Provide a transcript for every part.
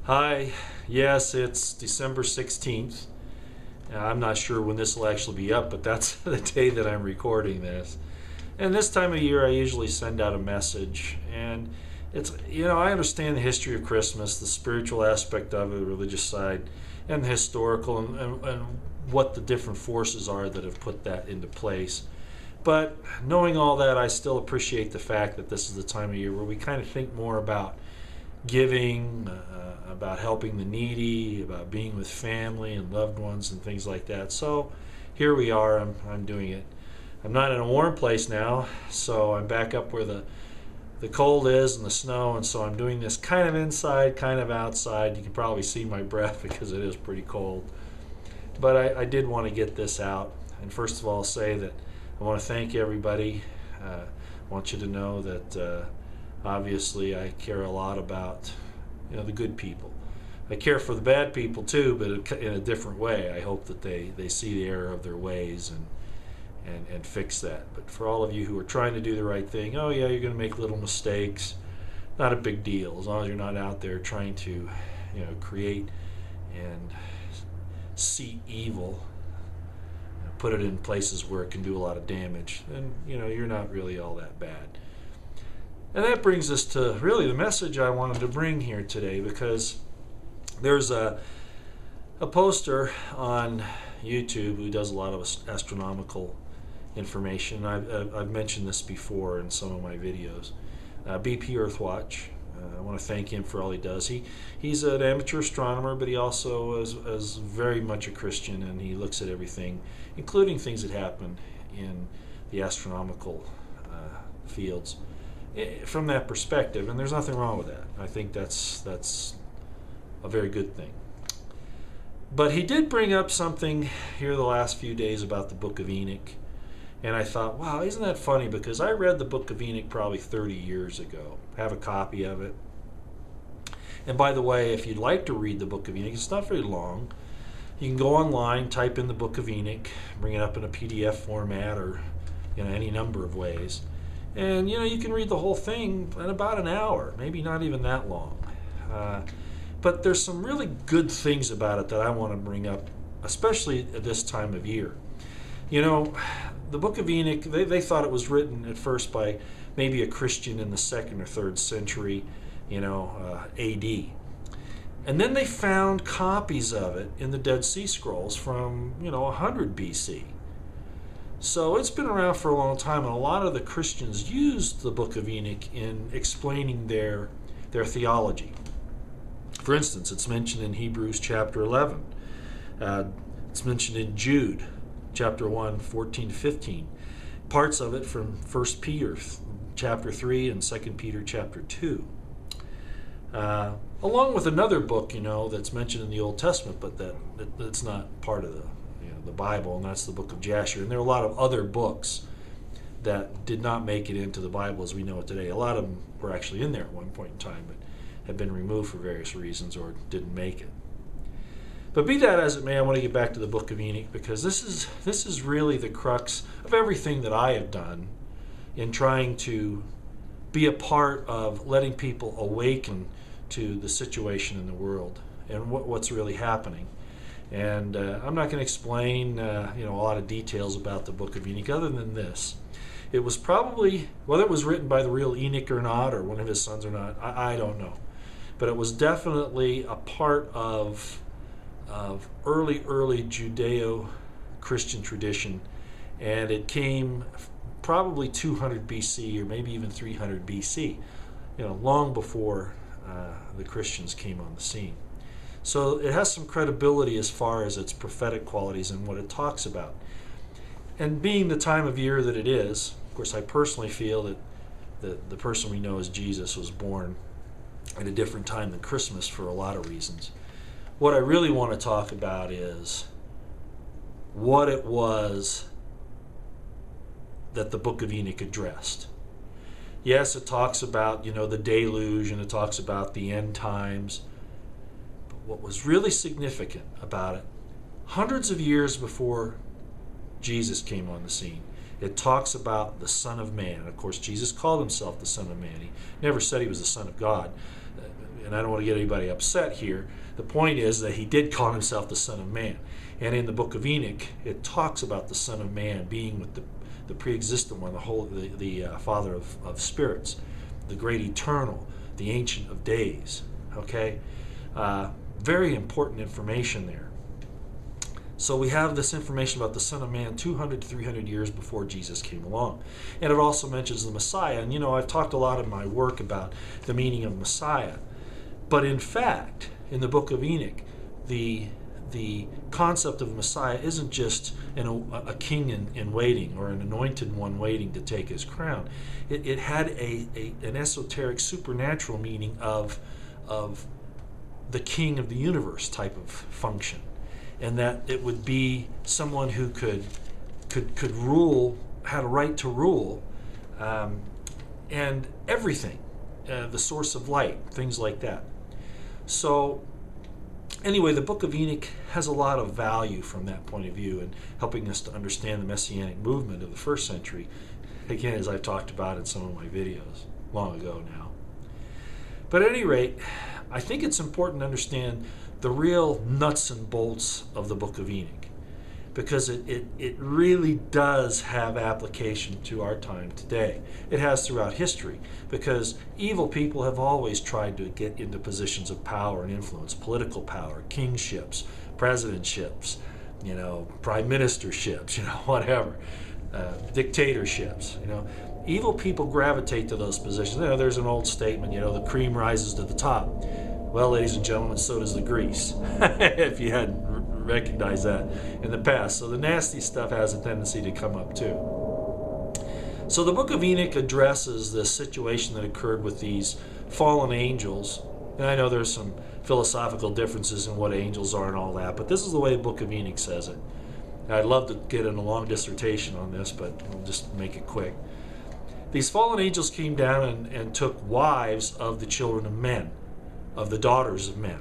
Hi, yes, it's December 16th. I'm not sure when this will actually be up, but that's the day that I'm recording this. And this time of year, I usually send out a message. And I understand the history of Christmas, the spiritual aspect of it, the religious side, and the historical, and what the different forces are that have put that into place. But knowing all that, I still appreciate the fact that this is the time of year where we kind of think more about giving, about helping the needy, about being with family and loved ones and things like that. So here we are. I'm doing it. I'm not in a warm place now, so I'm back up where the cold is and the snow, and so I'm doing this kind of inside, kind of outside. You can probably see my breath because it is pretty cold. But I did want to get this out, and first of all say that I want to thank everybody. I want you to know that obviously I care a lot about the good people. I care for the bad people too, but in a different way. I hope that they see the error of their ways and fix that. But for all of you who are trying to do the right thing, oh yeah, you're going to make little mistakes. Not a big deal, as long as you're not out there trying to create and see evil, put it in places where it can do a lot of damage, then you're not really all that bad. And that brings us to really the message I wanted to bring here today, because there's a poster on YouTube who does a lot of astronomical information. I've mentioned this before in some of my videos. BP Earthwatch. I want to thank him for all he does. He's an amateur astronomer, but he also is very much a Christian, and he looks at everything, including things that happen in the astronomical fields, from that perspective, and there's nothing wrong with that. I think that's a very good thing. But he did bring up something here the last few days about the Book of Enoch, and I thought, wow, isn't that funny? Because I read the Book of Enoch probably 30 years ago. I have a copy of it. And by the way, if you'd like to read the Book of Enoch, it's not very long. You can go online, type in the Book of Enoch, bring it up in a PDF format, or any number of ways. And you can read the whole thing in about an hour, maybe not even that long. But there's some really good things about it that I want to bring up, especially at this time of year. The Book of Enoch, they thought it was written at first by maybe a Christian in the 2nd or 3rd century, AD. And then they found copies of it in the Dead Sea Scrolls from 100 BC. So it's been around for a long time, and a lot of the Christians used the Book of Enoch in explaining their theology. For instance, it's mentioned in Hebrews chapter 11. It's mentioned in Jude chapter 1, 14 to 15. Parts of it from 1 Peter chapter 3 and 2 Peter chapter 2. Along with another book, that's mentioned in the Old Testament, but that's not part of the Bible, and that's the book of Jasher. And there are a lot of other books that did not make it into the Bible as we know it today. A lot of them were actually in there at one point in time, but have been removed for various reasons or didn't make it. But be that as it may, I want to get back to the Book of Enoch, because this is really the crux of everything that I have done in trying to be a part of letting people awaken to the situation in the world and what's really happening. And I'm not going to explain a lot of details about the Book of Enoch other than this. It was probably, whether it was written by the real Enoch or not, or one of his sons or not, I don't know. But it was definitely a part of early Judeo-Christian tradition, and it came probably 200 BC or maybe even 300 BC, long before the Christians came on the scene. So it has some credibility as far as its prophetic qualities and what it talks about. And being the time of year that it is, of course, I personally feel that the person we know as Jesus was born at a different time than Christmas for a lot of reasons. What I really want to talk about is what it was that the Book of Enoch addressed. Yes, it talks about, the deluge, and it talks about the end times. But what was really significant about it, hundreds of years before Jesus came on the scene, it talks about the Son of Man. Of course, Jesus called himself the Son of Man. He never said he was the Son of God. and I don't want to get anybody upset here, the point is that he did call himself the Son of Man. And in the Book of Enoch, it talks about the Son of Man being with the pre-existent one, the Father of spirits, the great eternal, the Ancient of Days. Okay? Very important information there. So we have this information about the Son of Man 200 to 300 years before Jesus came along. And it also mentions the Messiah. And I've talked a lot in my work about the meaning of Messiah. But in fact, in the Book of Enoch, the concept of Messiah isn't just a king in waiting or an anointed one waiting to take his crown. It had an esoteric supernatural meaning of the king of the universe type of function. And that it would be someone who could rule, had a right to rule, and everything, the source of light, things like that. So anyway, the Book of Enoch has a lot of value from that point of view in helping us to understand the Messianic movement of the first century, again, as I've talked about in some of my videos long ago now. But at any rate, I think it's important to understand the real nuts and bolts of the Book of Enoch, because it really does have application to our time today. It has throughout history, because evil people have always tried to get into positions of power and influence, political power, kingships, presidentships, prime ministerships, whatever, dictatorships, Evil people gravitate to those positions. There's an old statement, the cream rises to the top. Well, ladies and gentlemen, so does the grease, if you hadn't recognized that in the past. So the nasty stuff has a tendency to come up too. So the Book of Enoch addresses this situation that occurred with these fallen angels. And I know there's some philosophical differences in what angels are and all that, but this is the way the Book of Enoch says it. I'd love to get in a long dissertation on this, but I'll just make it quick. These fallen angels came down and took wives of the children of men, of the daughters of men.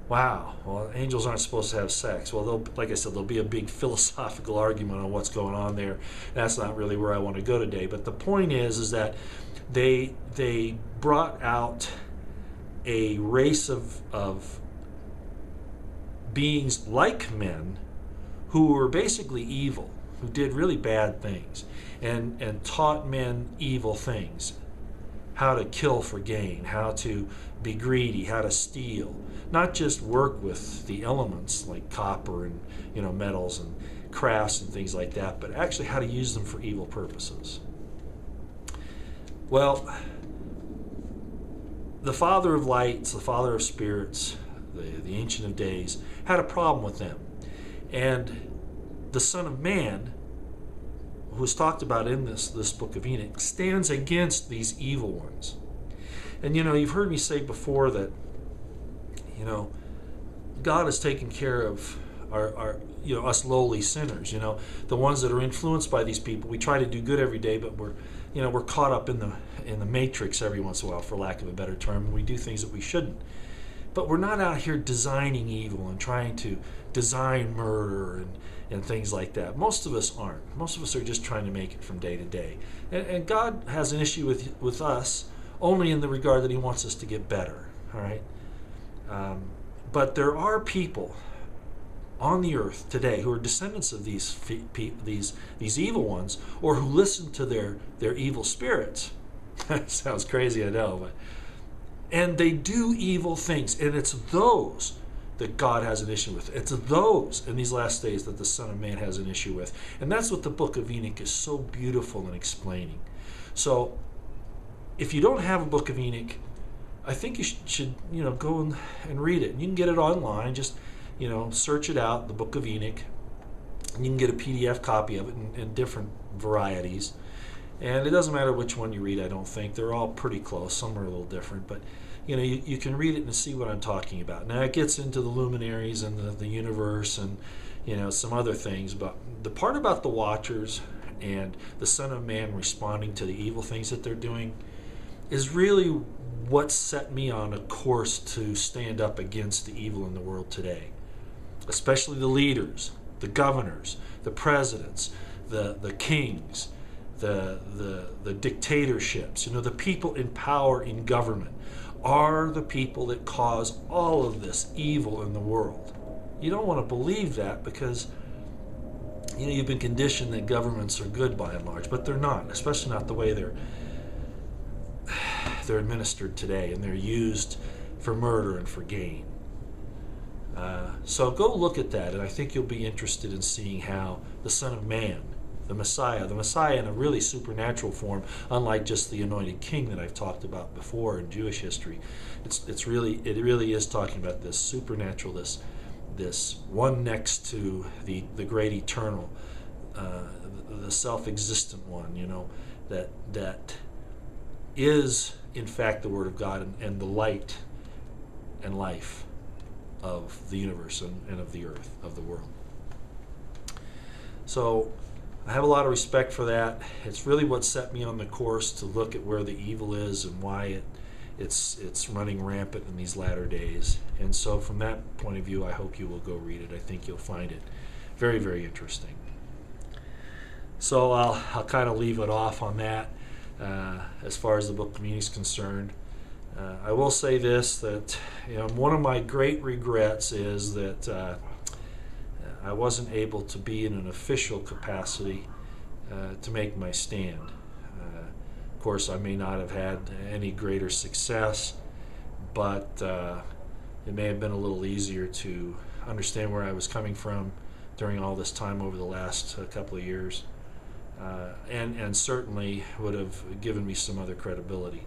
Wow, well, angels aren't supposed to have sex. Well, like I said, there'll be a big philosophical argument on what's going on there. That's not really where I want to go today. But the point is that they brought out a race of beings like men who were basically evil, who did really bad things, and taught men evil things. How to kill for gain, how to be greedy, how to steal. Not just work with the elements like copper and metals and crafts and things like that, but actually how to use them for evil purposes. Well, the Father of Lights, the Father of Spirits, the Ancient of Days, had a problem with them. And the Son of Man, who is talked about in this Book of Enoch, stands against these evil ones. And you've heard me say before that God has taken care of our us lowly sinners, the ones that are influenced by these people. We try to do good every day, but we're caught up in the matrix every once in a while, for lack of a better term, and we do things that we shouldn't. But we're not out here designing evil and trying to design murder and things like that. Most of us aren't. Most of us are just trying to make it from day to day. And God has an issue with us only in the regard that he wants us to get better. All right? But there are people on the earth today who are descendants of these evil ones, or who listen to their evil spirits. Sounds crazy, I know, and they do evil things, and it's those that God has an issue with. It's those in these last days that the Son of Man has an issue with. And that's what the Book of Enoch is so beautiful in explaining. So if you don't have a Book of Enoch, I think you should go and read it. You can get it online. Just search it out, the Book of Enoch, and you can get a PDF copy of it in different varieties. And it doesn't matter which one you read, I don't think. They're all pretty close. Some are a little different, but you can read it and see what I'm talking about. Now it gets into the luminaries and the universe and some other things, but the part about the Watchers and the Son of Man responding to the evil things that they're doing is really what set me on a course to stand up against the evil in the world today, especially the leaders, the governors, the presidents, the kings, the dictatorships, the people in power in government. are the people that cause all of this evil in the world. You don't want to believe that because you've been conditioned that governments are good by and large, but they're not, especially not the way they're administered today, and they're used for murder and for gain. So go look at that, and I think you'll be interested in seeing how the Son of Man, the Messiah in a really supernatural form, unlike just the anointed king that I've talked about before in Jewish history. It really is talking about this supernatural, this one next to the great eternal, the self-existent one, that is in fact the Word of God and the light and life of the universe and of the earth, of the world. So I have a lot of respect for that. It's really what set me on the course to look at where the evil is and why it's running rampant in these latter days. And so from that point of view, I hope you will go read it. I think you'll find it very, very interesting. So I'll kind of leave it off on that as far as the Book of Enoch is concerned. I will say this, that one of my great regrets is that I wasn't able to be in an official capacity to make my stand. Of course, I may not have had any greater success, but it may have been a little easier to understand where I was coming from during all this time over the last couple of years, and certainly would have given me some other credibility.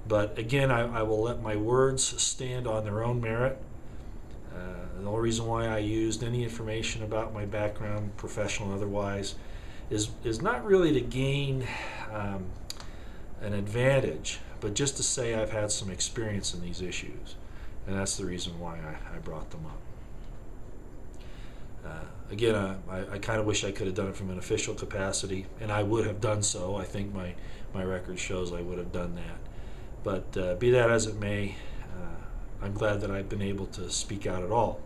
But again, I will let my words stand on their own merit. The only reason why I used any information about my background, professional and otherwise, is not really to gain an advantage, but just to say I've had some experience in these issues. And that's the reason why I brought them up. Again, I kind of wish I could have done it from an official capacity, and I would have done so. I think my record shows I would have done that. But be that as it may, I'm glad that I've been able to speak out at all.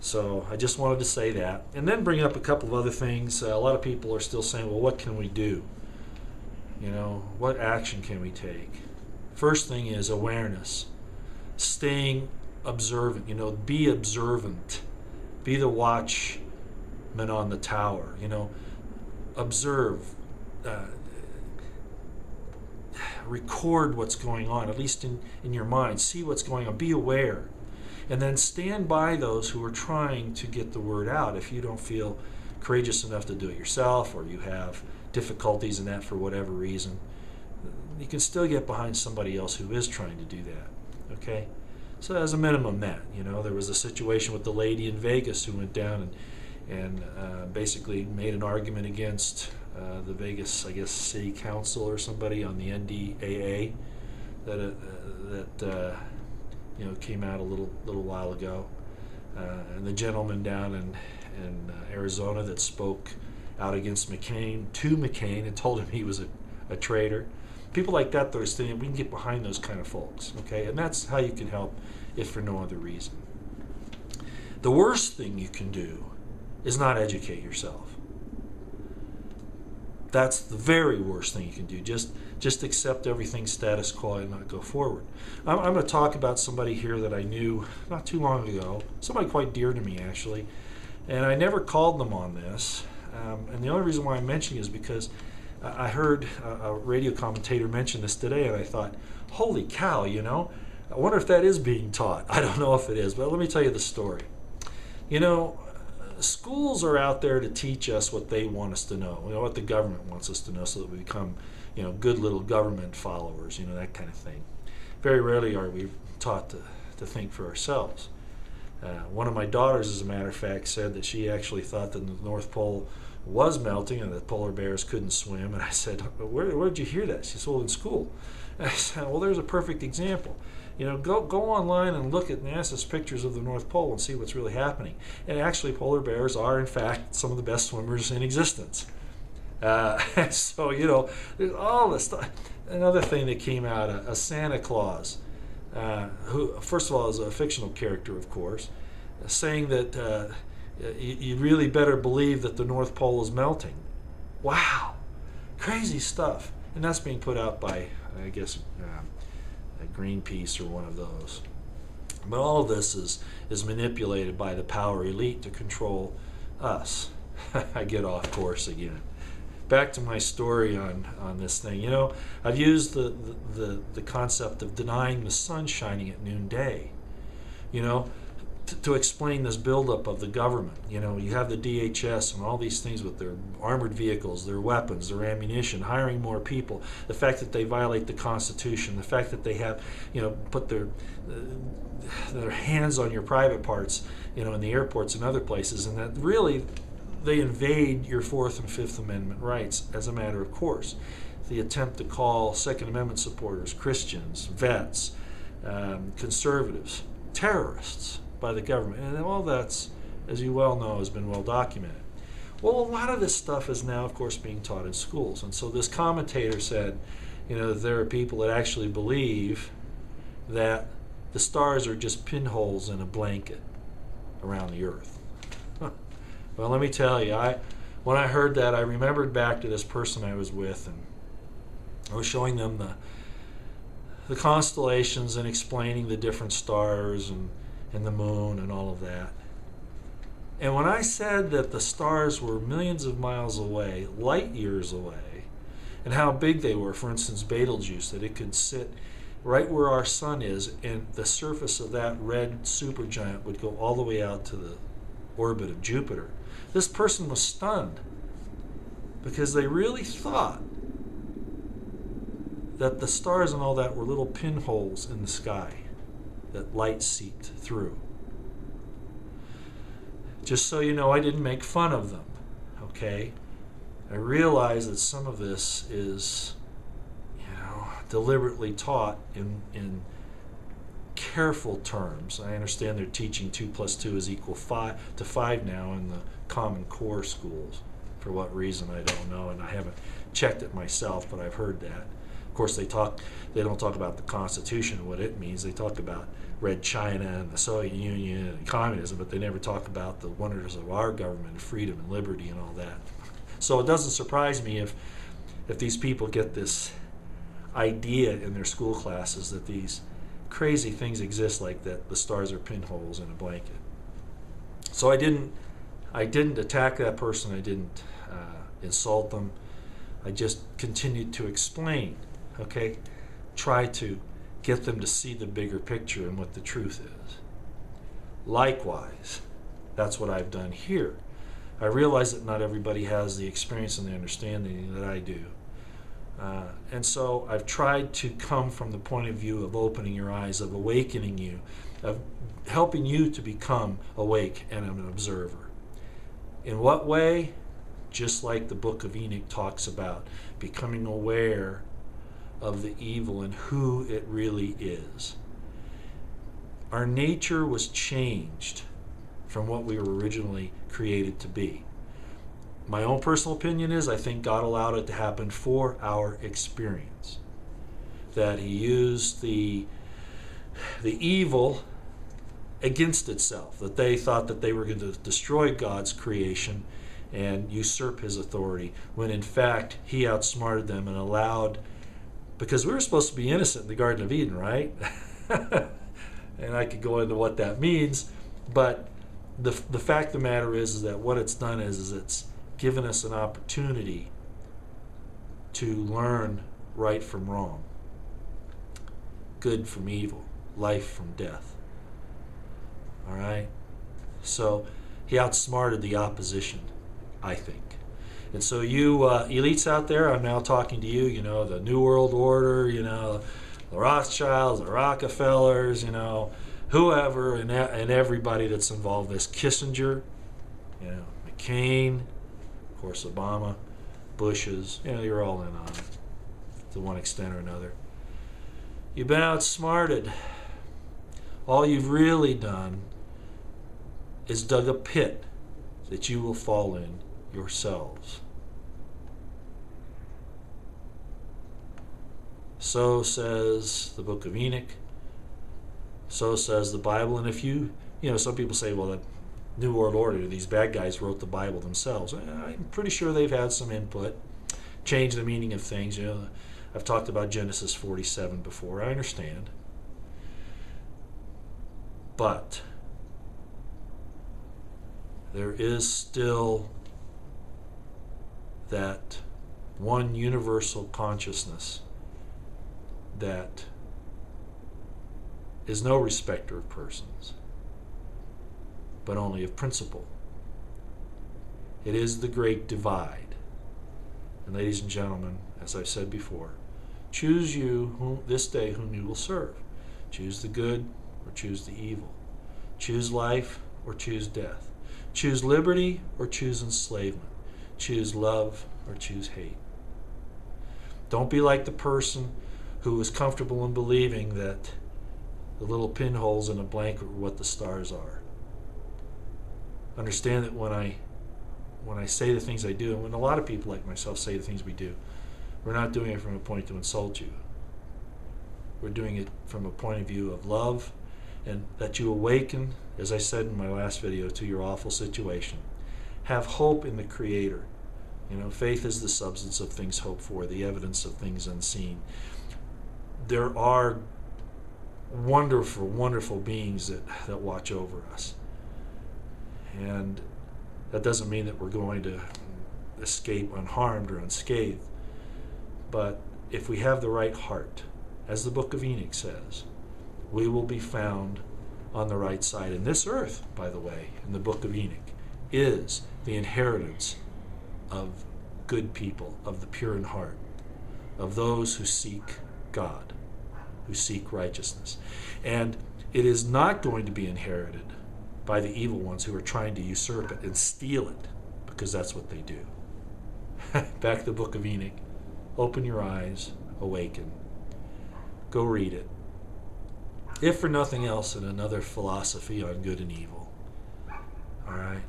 So I just wanted to say that. And then bring up a couple of other things. A lot of people are still saying, well, what can we do? What action can we take? First thing is awareness. Staying observant. Be observant. Be the watchman on the tower. Observe. Record what's going on, at least in your mind. See what's going on. Be aware. And then stand by those who are trying to get the word out. If you don't feel courageous enough to do it yourself, or you have difficulties in that for whatever reason, you can still get behind somebody else who is trying to do that. Okay? So as a minimum that. There was a situation with the lady in Vegas who went down and basically made an argument against the Vegas, I guess, city council or somebody on the NDAA that came out a little while ago, and the gentleman down in Arizona that spoke out against McCain and told him he was a traitor. People like that are saying we can get behind those kind of folks, okay? And that's how you can help, if for no other reason. The worst thing you can do is not educate yourself. That's the very worst thing you can do. Just accept everything status quo and not go forward. I'm going to talk about somebody here that I knew not too long ago, somebody quite dear to me actually, and I never called them on this. And the only reason why I'm mentioning it is because I heard a radio commentator mention this today, and I thought, holy cow, I wonder if that is being taught. I don't know if it is, but let me tell you the story. Schools are out there to teach us what they want us to know, what the government wants us to know, so that we become, good little government followers, that kind of thing. Very rarely are we taught to think for ourselves. One of my daughters, as a matter of fact, said that she actually thought that the North Pole was melting and that polar bears couldn't swim. And I said, where did you hear that? She said, well, in school. And I said, well, there's a perfect example. Go online and look at NASA's pictures of the North Pole and see what's really happening. And actually, polar bears are, in fact, some of the best swimmers in existence. So, there's all this stuff. Another thing that came out, a Santa Claus, who, first of all, is a fictional character, of course, saying that you really better believe that the North Pole is melting. Wow. Crazy stuff. And that's being put out by, I guess, Greenpeace or one of those. But all of this is manipulated by the power elite to control us. I get off course again. Back to my story on this thing. I've used the concept of denying the sun shining at noonday. To explain this buildup of the government. You have the DHS and all these things with their armored vehicles, their weapons, their ammunition, hiring more people, the fact that they violate the Constitution, the fact that they have, put their hands on your private parts, in the airports and other places, and that really they invade your Fourth and Fifth Amendment rights as a matter of course. The attempt to call Second Amendment supporters Christians, vets, conservatives, terrorists by the government, and all that's, as you well know, has been well documented. Well, a lot of this stuff is now, of course, being taught in schools, and so this commentator said, that there are people that actually believe that the stars are just pinholes in a blanket around the earth. Well, let me tell you, when I heard that, I remembered back to this person I was with, and I was showing them the constellations and explaining the different stars and the moon and all of that. And when I said that the stars were millions of miles away, light years away, and how big they were, for instance, Betelgeuse, that it could sit right where our sun is, and the surface of that red supergiant would go all the way out to the orbit of Jupiter. This person was stunned because they really thought that the stars and all that were little pinholes in the sky that light seeped through. Just so you know, I didn't make fun of them, okay? I realize that some of this is, deliberately taught in careful terms. I understand they're teaching 2 + 2 is equal 5 now in the Common Core schools. For what reason, I don't know, and I haven't checked it myself, but I've heard that. Of course, they don't talk about the Constitution and what it means. They talk about Red China and the Soviet Union and communism, but they never talk about the wonders of our government and freedom and liberty and all that. So it doesn't surprise me if these people get this idea in their school classes that these crazy things exist, like that the stars are pinholes in a blanket. So I didn't attack that person. I didn't insult them. I just continued to explain, okay? Try to get them to see the bigger picture and what the truth is. Likewise, that's what I've done here. I realize that not everybody has the experience and the understanding that I do. And so I've tried to come from the point of view of opening your eyes, of awakening you, of helping you to become awake and an observer. In what way? Just like the Book of Enoch talks about, becoming aware of the evil and who it really is. Our nature was changed from what we were originally created to be. My own personal opinion is I think God allowed it to happen for our experience. That He used the evil against itself, that they thought that they were going to destroy God's creation and usurp His authority, when in fact He outsmarted them and allowed, because we were supposed to be innocent in the Garden of Eden, right? And I could go into what that means, but the fact of the matter is that what it's done is it's given us an opportunity to learn right from wrong, good from evil, life from death. All right? So He outsmarted the opposition, I think. And so you elites out there, I'm now talking to you, the New World Order, the Rothschilds, the Rockefellers, whoever and everybody that's involved in this, Kissinger, McCain, of course Obama, Bush's, you're all in on it to one extent or another. You've been outsmarted. All you've really done is dug a pit that you will fall in yourselves. So says the Book of Enoch. So says the Bible. And if some people say, well, the New World Order, these bad guys wrote the Bible themselves. I'm pretty sure they've had some input, changed the meaning of things. I've talked about Genesis 47 before. I understand. But there is still that one universal consciousness that is no respecter of persons, but only of principle. It is the great divide. And ladies and gentlemen, as I've said before, choose you this day whom you will serve. Choose the good or choose the evil. Choose life or choose death. Choose liberty or choose enslavement. Choose love or choose hate. Don't be like the person who is comfortable in believing that the little pinholes in a blanket are what the stars are. Understand that when I say the things I do, and when a lot of people like myself say the things we do, we're not doing it from a point to insult you. We're doing it from a point of view of love, and that you awaken, as I said in my last video, to your awful situation. Have hope in the Creator. Faith is the substance of things hoped for, the evidence of things unseen. There are wonderful, wonderful beings that watch over us. And that doesn't mean that we're going to escape unharmed or unscathed. But if we have the right heart, as the Book of Enoch says, we will be found on the right side. And this earth, by the way, in the Book of Enoch, is the inheritance of good people, of the pure in heart, of those who seek God, who seek righteousness. And it is not going to be inherited by the evil ones who are trying to usurp it and steal it, because that's what they do. Back to the Book of Enoch. Open your eyes, awaken. Go read it. If for nothing else, in another philosophy on good and evil. All right?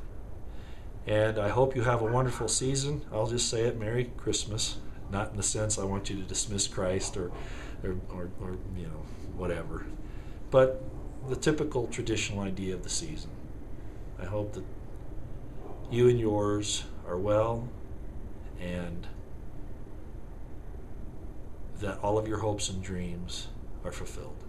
And I hope you have a wonderful season. I'll just say it, Merry Christmas. Not in the sense I want you to dismiss Christ or whatever. But the typical traditional idea of the season. I hope that you and yours are well, and that all of your hopes and dreams are fulfilled.